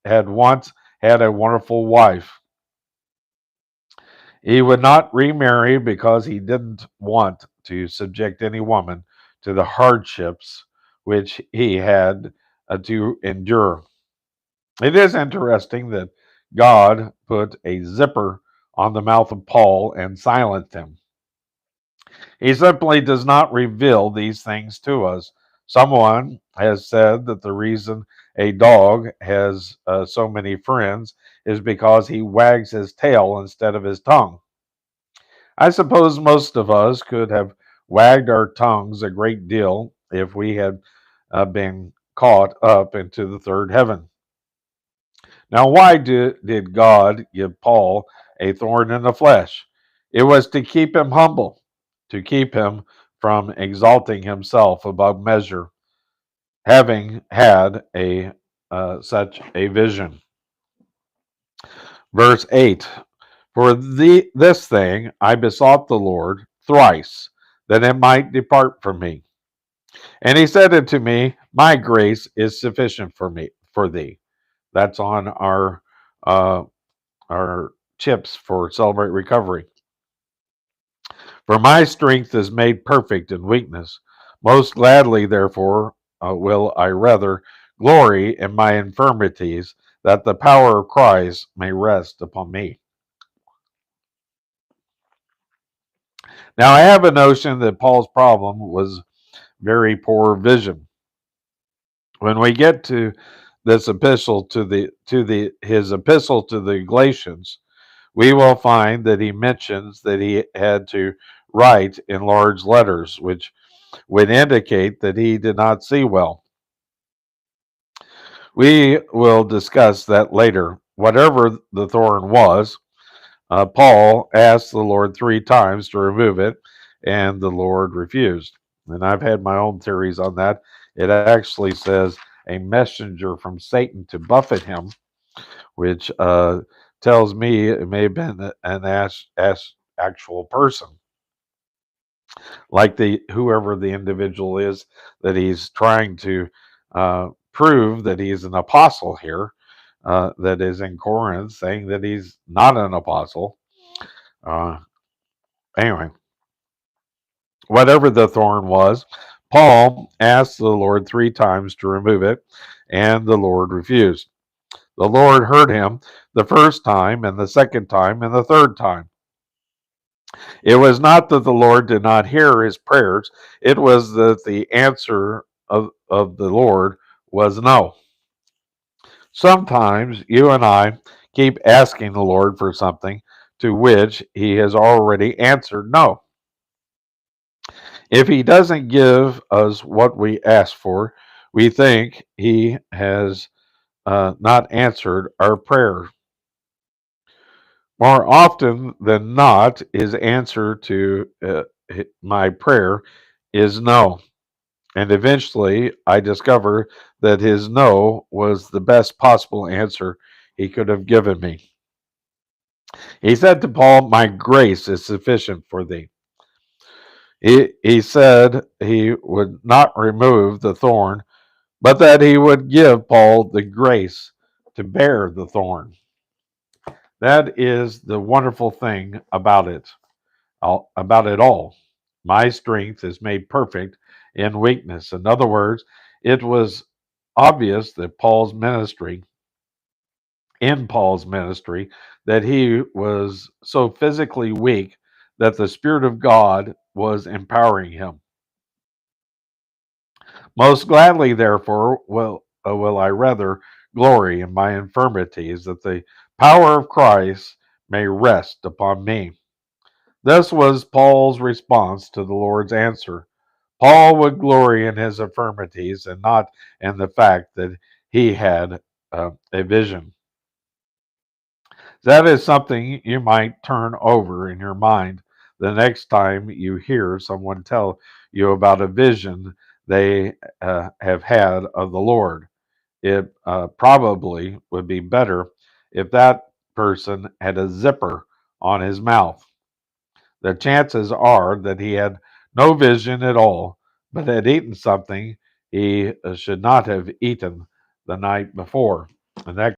had once had a wonderful wife. He would not remarry because he didn't want to subject any woman to the hardships which he had to endure. It is interesting that God put a zipper on the mouth of Paul and silenced him. He simply does not reveal these things to us. Someone has said that the reason a dog has so many friends is because he wags his tail instead of his tongue. I suppose most of us could have wagged our tongues a great deal if we had been caught up into the third heaven. Now, why did God give Paul a thorn in the flesh? It was to keep him humble, to keep him from exalting himself above measure, having had a such a vision. Verse 8, for this thing I besought the Lord thrice, that it might depart from me. And he said unto me, my grace is sufficient for thee. That's on uh, our chips for Celebrate Recovery. For my strength is made perfect in weakness. Most gladly, therefore, will I rather glory in my infirmities, that the power of Christ may rest upon me. Now, I have a notion that Paul's problem was very poor vision. When we get to this epistle his epistle to the Galatians, we will find that he mentions that he had to write in large letters, which would indicate that he did not see well. We will discuss that later. Whatever the thorn was, Paul asked the Lord 3 times to remove it, and the Lord refused. And I've had my own theories on that. It actually says a messenger from Satan to buffet him, which tells me it may have been an actual person, like whoever the individual is that he's trying to prove that he's an apostle here, that is in Corinth, saying that he's not an apostle. Uh, anyway, whatever the thorn was, Paul asked the Lord 3 times to remove it, and the Lord refused. The Lord heard him the first time, and the second time, and the third time. It was not that the Lord did not hear his prayers, it was that the answer of the Lord was no. Sometimes you and I keep asking the Lord for something to which he has already answered no. If he doesn't give us what we ask for, we think he has not answered our prayer. More often than not, his answer to my prayer is no. And eventually, I discover that his no was the best possible answer he could have given me. He said to Paul, my grace is sufficient for thee. He said he would not remove the thorn, but that he would give Paul the grace to bear the thorn. That is the wonderful thing about it all. My strength is made perfect in weakness. In other words, it was obvious that in Paul's ministry, that he was so physically weak that the Spirit of God was empowering him. Most gladly, therefore, will I rather glory in my infirmities, that the power of Christ may rest upon me. This was Paul's response to the Lord's answer. Paul would glory in his infirmities and not in the fact that he had a vision. That is something you might turn over in your mind the next time you hear someone tell you about a vision they have had of the Lord. It probably would be better if that person had a zipper on his mouth. The chances are that he had no vision at all, but had eaten something he should not have eaten the night before. And that